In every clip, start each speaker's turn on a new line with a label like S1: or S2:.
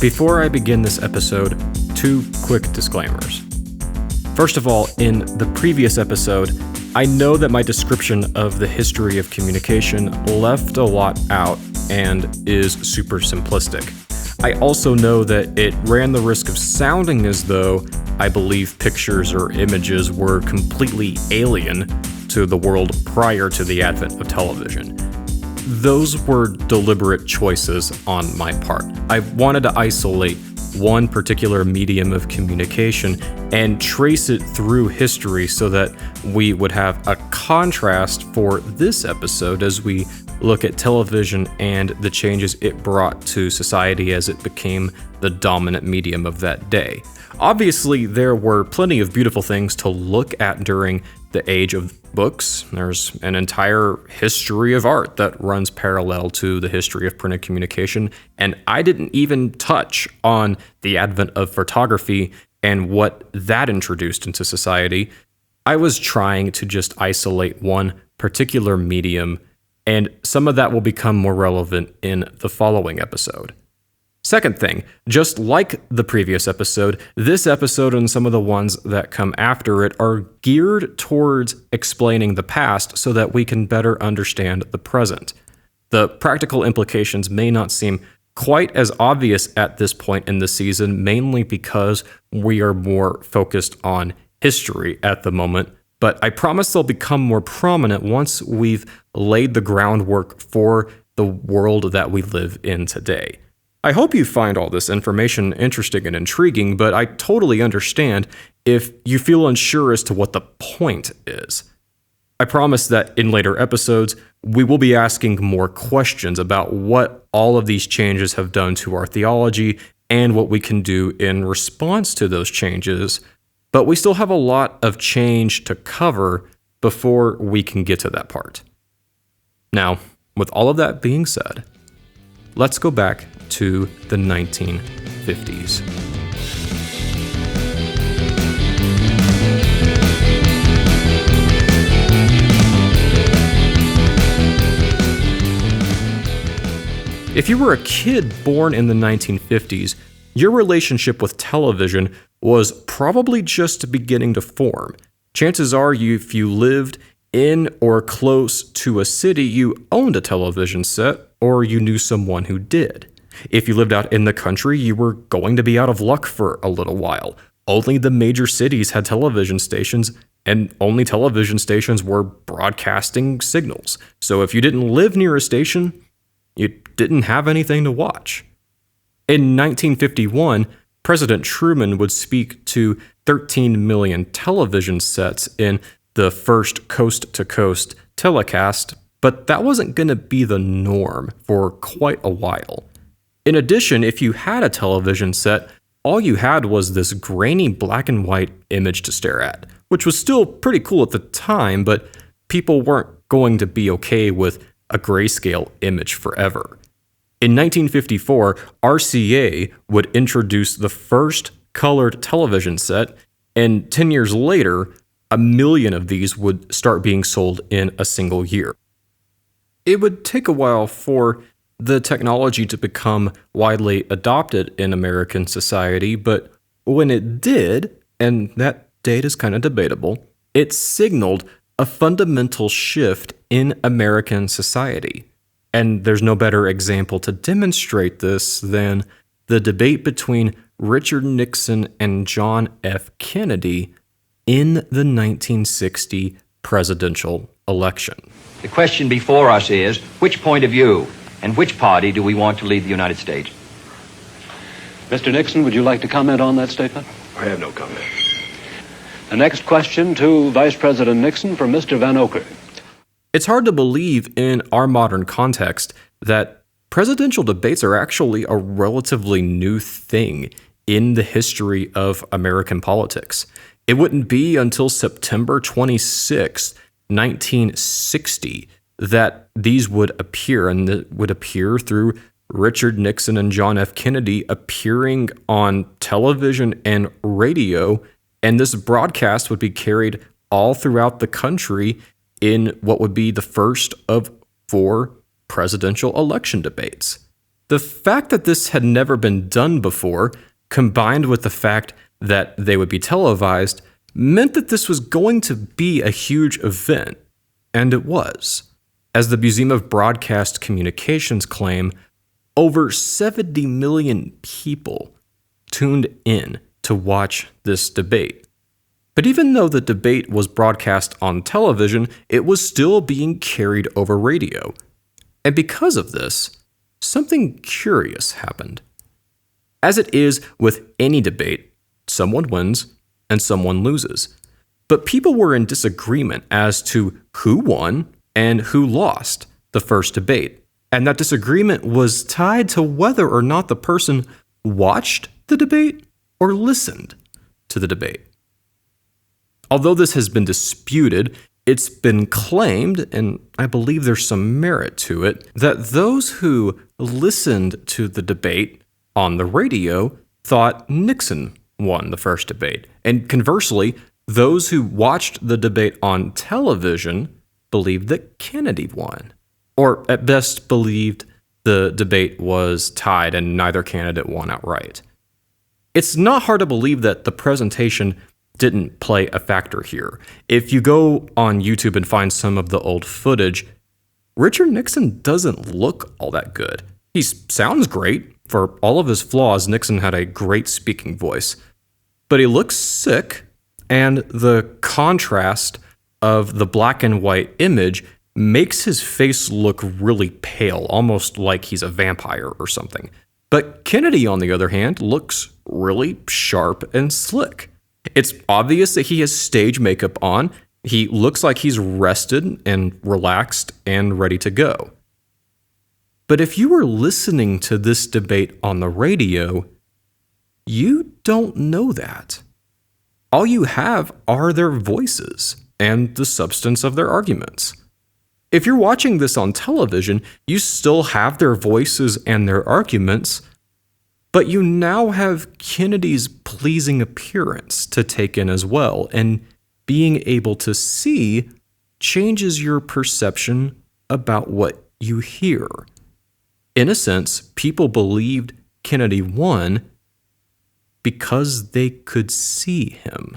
S1: Before I begin this episode, two quick disclaimers. First of all, in the previous episode, I know that my description of the history of communication left a lot out and is super simplistic. I also know that it ran the risk of sounding as though I believe pictures or images were completely alien to the world prior to the advent of television. Those were deliberate choices on my part. I wanted to isolate one particular medium of communication and trace it through history so that we would have a contrast for this episode as we look at television and the changes it brought to society as it became the dominant medium of that day. Obviously, there were plenty of beautiful things to look at during the age of books. There's an entire history of art that runs parallel to the history of printed communication, and I didn't even touch on the advent of photography and what that introduced into society. I was trying to just isolate one particular medium, and some of that will become more relevant in the following episode. Second thing, just like the previous episode, this episode and some of the ones that come after it are geared towards explaining the past so that we can better understand the present. The practical implications may not seem quite as obvious at this point in the season, mainly because we are more focused on history at the moment, but I promise they'll become more prominent once we've laid the groundwork for the world that we live in today. I hope you find all this information interesting and intriguing, but I totally understand if you feel unsure as to what the point is. I promise that in later episodes, we will be asking more questions about what all of these changes have done to our theology and what we can do in response to those changes, but we still have a lot of change to cover before we can get to that part. Now, with all of that being said, let's go back to the 1950s. If you were a kid born in the 1950s, your relationship with television was probably just beginning to form. Chances are if you lived in or close to a city, you owned a television set or you knew someone who did. If you lived out in the country, you were going to be out of luck for a little while. Only the major cities had television stations, and only television stations were broadcasting signals. So if you didn't live near a station, you didn't have anything to watch. In 1951, President Truman would speak to 13 million television sets in the first coast-to-coast telecast, but that wasn't going to be the norm for quite a while. In addition, if you had a television set, all you had was this grainy black and white image to stare at, which was still pretty cool at the time, but people weren't going to be okay with a grayscale image forever. In 1954, RCA would introduce the first colored television set, and 10 years later, 1 million of these would start being sold in a single year. It would take a while for the technology to become widely adopted in American society, but when it did, and that date is kind of debatable, it signaled a fundamental shift in American society. And there's no better example to demonstrate this than the debate between Richard Nixon and John F. Kennedy in the 1960 presidential election.
S2: The question before us is, which point of view and which party do we want to lead the United States?
S3: Mr. Nixon, would you like to comment on that statement?
S4: I have no comment.
S3: The next question to Vice President Nixon from Mr. Van Oker.
S1: It's hard to believe in our modern context that presidential debates are actually a relatively new thing in the history of American politics. It wouldn't be until September 26, 1960, that these would appear, and it would appear through Richard Nixon and John F. Kennedy appearing on television and radio, and this broadcast would be carried all throughout the country in what would be the first of 4 presidential election debates. The fact that this had never been done before, combined with the fact that they would be televised, meant that this was going to be a huge event. And it was. As the Museum of Broadcast Communications claim, over 70 million people tuned in to watch this debate. But even though the debate was broadcast on television, it was still being carried over radio. And because of this, something curious happened. As it is with any debate, someone wins and someone loses. But people were in disagreement as to who won and who lost the first debate. And that disagreement was tied to whether or not the person watched the debate or listened to the debate. Although this has been disputed, it's been claimed, and I believe there's some merit to it, that those who listened to the debate on the radio thought Nixon won the first debate. And conversely, those who watched the debate on television believed that Kennedy won. Or at best believed the debate was tied and neither candidate won outright. It's not hard to believe that the presentation didn't play a factor here. If you go on YouTube and find some of the old footage, Richard Nixon doesn't look all that good. He sounds great. For all of his flaws, Nixon had a great speaking voice. But he looks sick, and the contrast of the black and white image makes his face look really pale, almost like he's a vampire or something. But Kennedy, on the other hand, looks really sharp and slick. It's obvious that he has stage makeup on. He looks like he's rested and relaxed and ready to go. But if you were listening to this debate on the radio, you don't know that. All you have are their voices and the substance of their arguments. If you're watching this on television, you still have their voices and their arguments, but you now have Kennedy's pleasing appearance to take in as well, and being able to see changes your perception about what you hear. In a sense, people believed Kennedy won because they could see him.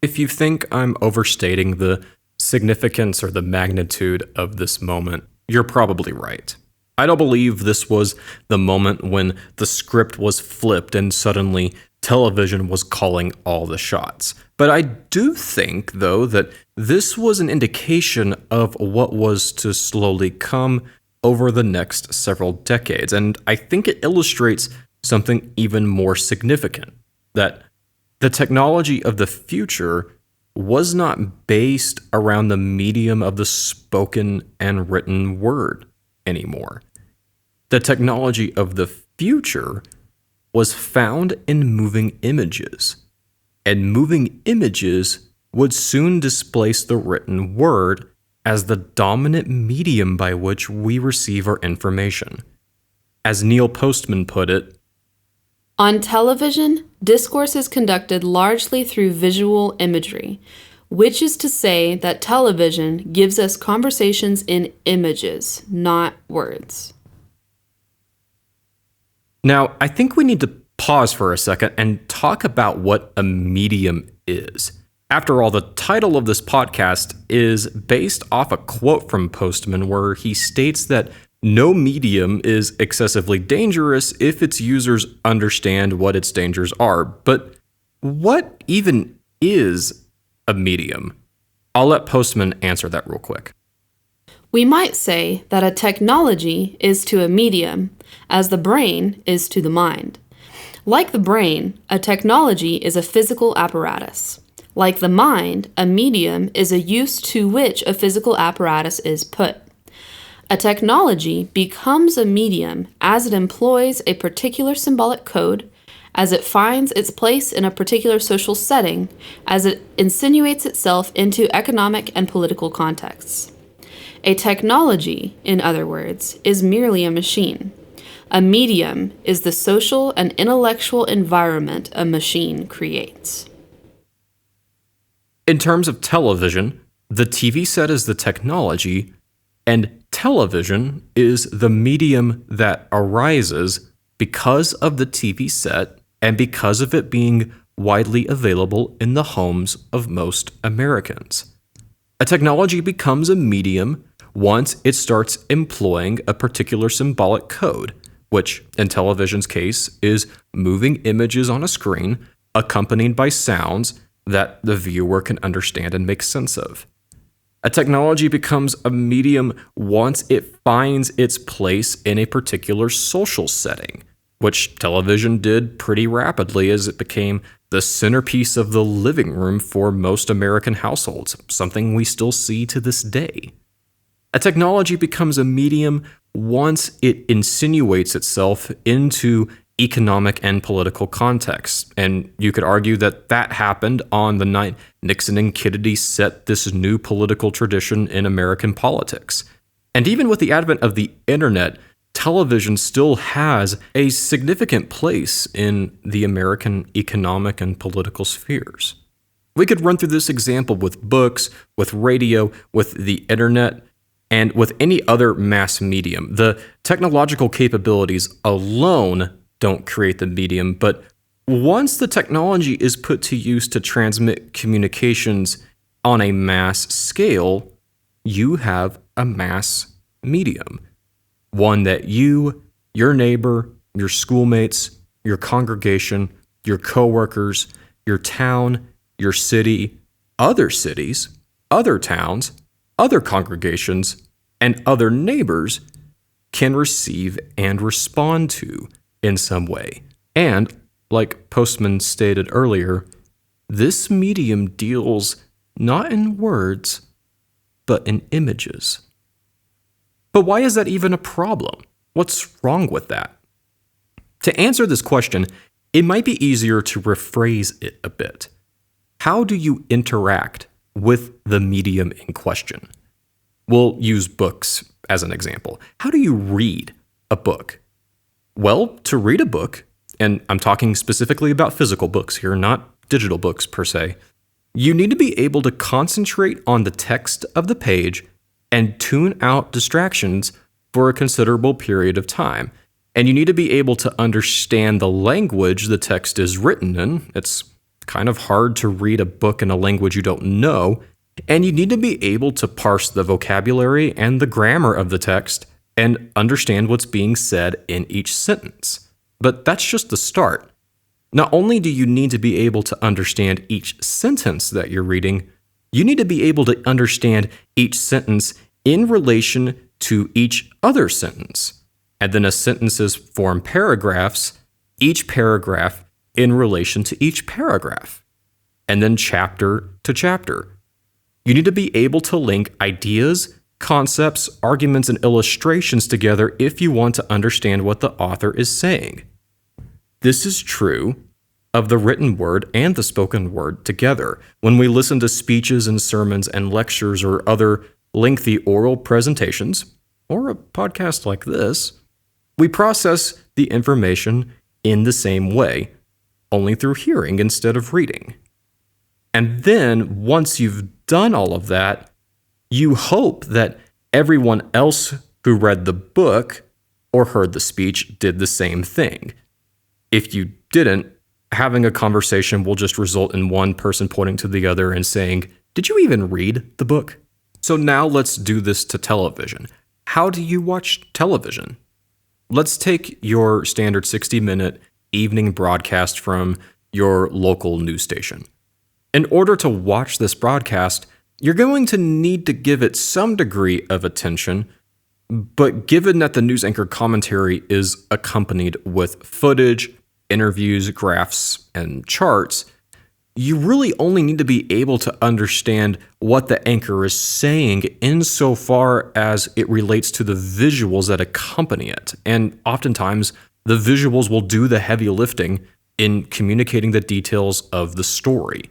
S1: If you think I'm overstating the significance or the magnitude of this moment, you're probably right. I don't believe this was the moment when the script was flipped and suddenly television was calling all the shots. But I do think, though, that this was an indication of what was to slowly come over the next several decades. And I think it illustrates something even more significant, that the technology of the future was not based around the medium of the spoken and written word anymore. The technology of the future was found in moving images, and moving images would soon displace the written word as the dominant medium by which we receive our information. As Neil Postman put it,
S4: on television, discourse is conducted largely through visual imagery, which is to say that television gives us conversations in images, not words.
S1: Now, I think we need to pause for a second and talk about what a medium is. After all, the title of this podcast is based off a quote from Postman where he states that no medium is excessively dangerous if its users understand what its dangers are. But what even is a medium? I'll let Postman answer that real quick.
S4: We might say that a technology is to a medium as the brain is to the mind. Like the brain, a technology is a physical apparatus. Like the mind, a medium is a use to which a physical apparatus is put. A technology becomes a medium as it employs a particular symbolic code, as it finds its place in a particular social setting, as it insinuates itself into economic and political contexts. A technology, in other words, is merely a machine. A medium is the social and intellectual environment a machine creates. In
S1: terms of television, the TV set is the technology, and television is the medium that arises because of the TV set and because of it being widely available in the homes of most Americans. A technology becomes a medium once it starts employing a particular symbolic code, which, in television's case, is moving images on a screen accompanied by sounds that the viewer can understand and make sense of. A technology becomes a medium once it finds its place in a particular social setting, which television did pretty rapidly as it became the centerpiece of the living room for most American households, something we still see to this day. A technology becomes a medium once it insinuates itself into economic and political contexts, and you could argue that that happened on the night Nixon and Kennedy set this new political tradition in American politics. And even with the advent of the internet, television still has a significant place in the American economic and political spheres. We could run through this example with books, with radio, with the internet, and with any other mass medium. The technological capabilities alone don't create the medium, but once the technology is put to use to transmit communications on a mass scale, you have a mass medium. One that you, your neighbor, your schoolmates, your congregation, your coworkers, your town, your city, other cities, other towns, other congregations, and other neighbors can receive and respond to in some way. And, like Postman stated earlier, this medium deals not in words, but in images. But why is that even a problem? What's wrong with that? To answer this question, it might be easier to rephrase it a bit. How do you interact with the medium in question? We'll use books as an example. How do you read a book? Well, to read a book, and I'm talking specifically about physical books here, not digital books per se, you need to be able to concentrate on the text of the page and tune out distractions for a considerable period of time. And you need to be able to understand the language the text is written in. It's kind of hard to read a book in a language you don't know. And you need to be able to parse the vocabulary and the grammar of the text and understand what's being said in each sentence. But that's just the start. Not only do you need to be able to understand each sentence that you're reading, you need to be able to understand each sentence in relation to each other sentence. And then as sentences form paragraphs, each paragraph in relation to each paragraph. And then chapter to chapter. You need to be able to link ideas, concepts, arguments, and illustrations together if you want to understand what the author is saying. This is true of the written word and the spoken word together. When we listen to speeches and sermons and lectures or other lengthy oral presentations, or a podcast like this, we process the information in the same way, only through hearing instead of reading. And then, once you've done all of that, you hope that everyone else who read the book or heard the speech did the same thing. If you didn't, having a conversation will just result in one person pointing to the other and saying, "Did you even read the book?" So now let's do this to television. How do you watch television? Let's take your standard 60-minute evening broadcast from your local news station. In order to watch this broadcast, you're going to need to give it some degree of attention, but given that the news anchor commentary is accompanied with footage, interviews, graphs, and charts, you really only need to be able to understand what the anchor is saying insofar as it relates to the visuals that accompany it. And oftentimes, the visuals will do the heavy lifting in communicating the details of the story.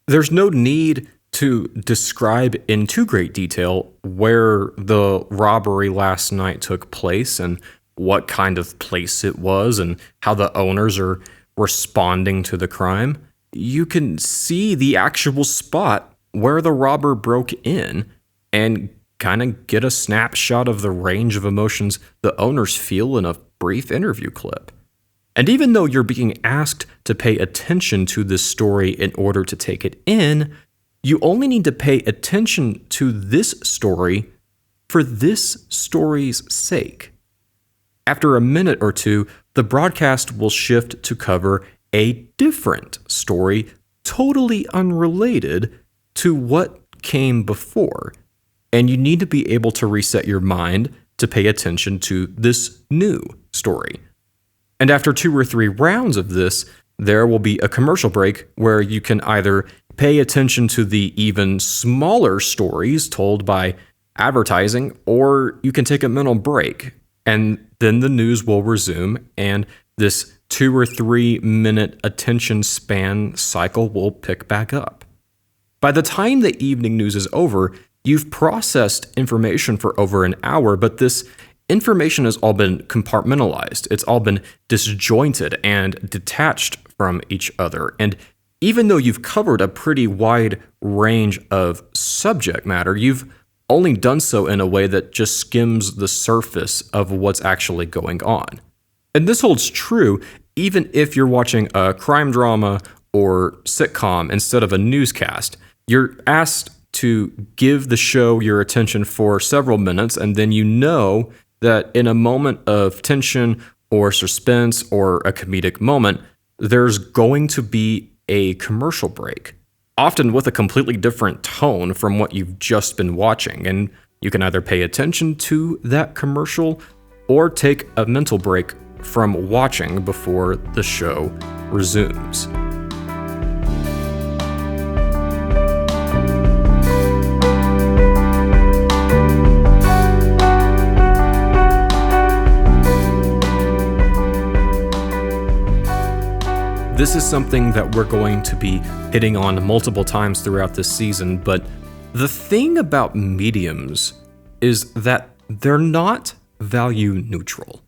S1: There's no need to describe in too great detail where the robbery last night took place and what kind of place it was and how the owners are responding to the crime. You can see the actual spot where the robber broke in and kind of get a snapshot of the range of emotions the owners feel in a brief interview clip. And even though you're being asked to pay attention to this story in order to take it in, you only need to pay attention to this story for this story's sake. After a minute or two, the broadcast will shift to cover a different story, totally unrelated to what came before. And you need to be able to reset your mind to pay attention to this new story. And after 2 or 3 rounds of this, there will be a commercial break where you can either pay attention to the even smaller stories told by advertising, or you can take a mental break. And then the news will resume, and this 2 or 3 minute attention span cycle will pick back up. By the time the evening news is over, you've processed information for over an hour, but this information has all been compartmentalized. It's all been disjointed and detached from each other. And even though you've covered a pretty wide range of subject matter, you've only done so in a way that just skims the surface of what's actually going on. And this holds true even if you're watching a crime drama or sitcom instead of a newscast. You're asked to give the show your attention for several minutes, and then you know that in a moment of tension or suspense or a comedic moment, there's going to be a commercial break, often with a completely different tone from what you've just been watching. And you can either pay attention to that commercial or take a mental break from watching before the show resumes. This is something that we're going to be hitting on multiple times throughout this season, but the thing about mediums is that they're not value neutral.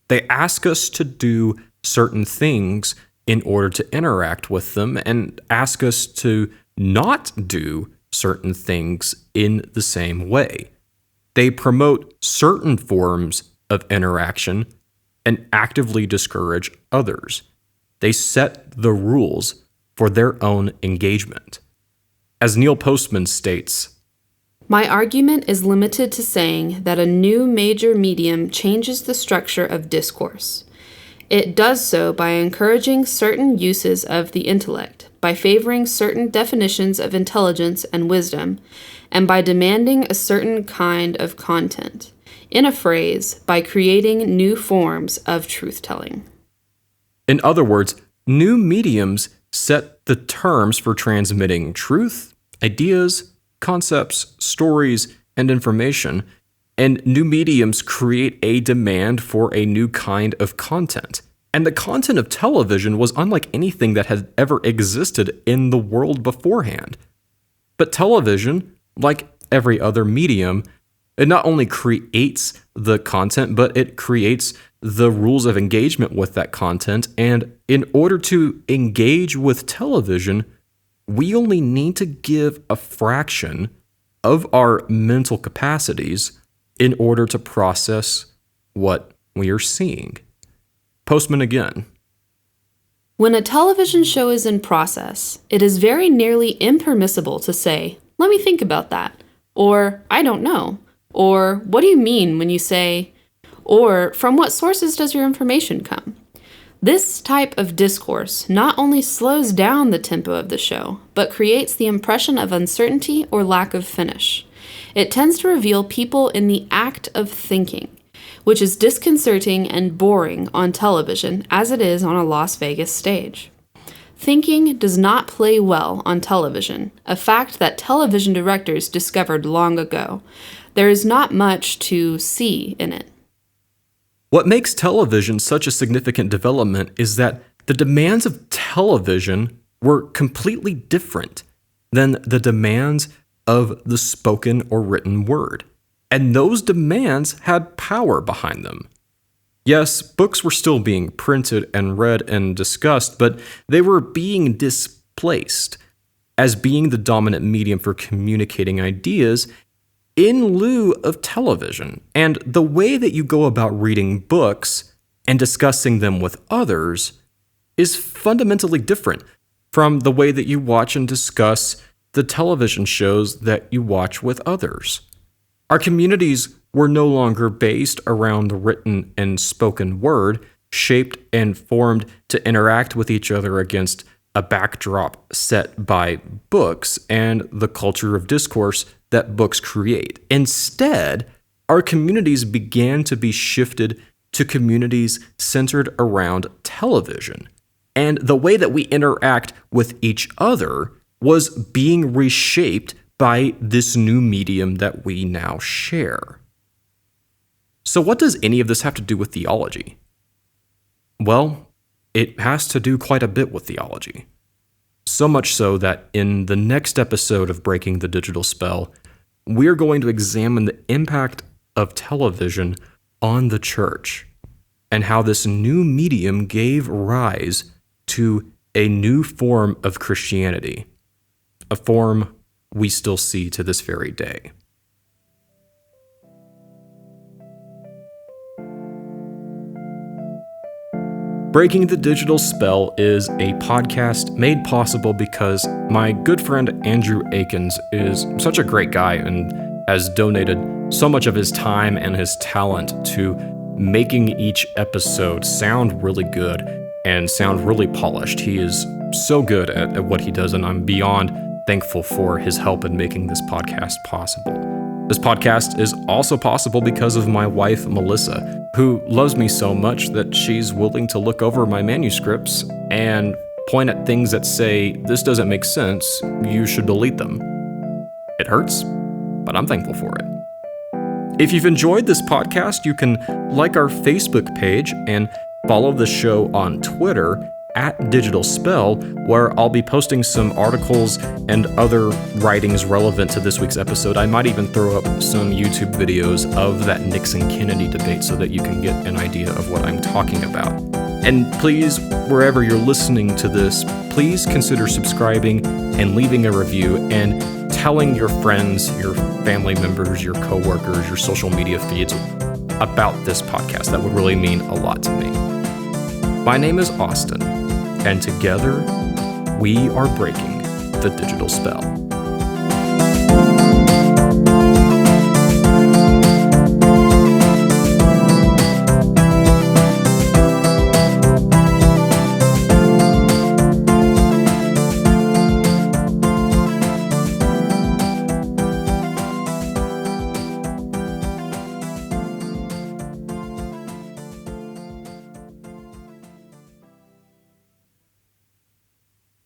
S1: They ask us to do certain things in order to interact with them, and ask us to not do certain things in the same way. They promote certain forms of interaction and actively discourage others. They set the rules for their own engagement. As Neil Postman states,
S4: "My argument is limited to saying that a new major medium changes the structure of discourse. It does so by encouraging certain uses of the intellect, by favoring certain definitions of intelligence and wisdom, and by demanding a certain kind of content. In a phrase, by creating new forms of truth-telling."
S1: In other words, new mediums set the terms for transmitting truth, ideas, concepts, stories, and information, and new mediums create a demand for a new kind of content. And the content of television was unlike anything that had ever existed in the world beforehand. But television, like every other medium, it not only creates the content, but it creates the rules of engagement with that content. And in order to engage with television, we only need to give a fraction of our mental capacities in order to process what we are seeing. Postman again.
S4: When a television show is in process, it is very nearly impermissible to say, "Let me think about that," or "I don't know," or "What do you mean when you say," or "From what sources does your information come?" This type of discourse not only slows down the tempo of the show, but creates the impression of uncertainty or lack of finish. It tends to reveal people in the act of thinking, which is disconcerting and boring on television as it is on a Las Vegas stage. Thinking does not play well on television, a fact that television directors discovered long ago. There is not much to see in it.
S1: What makes television such a significant development is that the demands of television were completely different than the demands of the spoken or written word. And those demands had power behind them. Yes, books were still being printed and read and discussed, but they were being displaced as being the dominant medium for communicating ideas, in lieu of television. And the way that you go about reading books and discussing them with others is fundamentally different from the way that you watch and discuss the television shows that you watch with others. Our communities were no longer based around the written and spoken word, shaped and formed to interact with each other against a backdrop set by books and the culture of discourse that books create. Instead, our communities began to be shifted to communities centered around television. And the way that we interact with each other was being reshaped by this new medium that we now share. So what does any of this have to do with theology? Well, it has to do quite a bit with theology. So much so that in the next episode of Breaking the Digital Spell, we're going to examine the impact of television on the church and how this new medium gave rise to a new form of Christianity, a form we still see to this very day. Breaking the Digital Spell is a podcast made possible because my good friend Andrew Akins is such a great guy and has donated so much of his time and his talent to making each episode sound really good and sound really polished. He is so good at what he does, and I'm beyond thankful for his help in making this podcast possible. This podcast is also possible because of my wife, Melissa, who loves me so much that she's willing to look over my manuscripts and point at things that say, this doesn't make sense, you should delete them. It hurts, but I'm thankful for it. If you've enjoyed this podcast, you can like our Facebook page and follow the show on Twitter @DigitalSpell, where I'll be posting some articles and other writings relevant to this week's episode. I might even throw up some YouTube videos of that Nixon-Kennedy debate so that you can get an idea of what I'm talking about. And please, wherever you're listening to this, please consider subscribing and leaving a review and telling your friends, your family members, your coworkers, your social media feeds about this podcast. That would really mean a lot to me. My name is Austin, and together we are breaking the digital spell.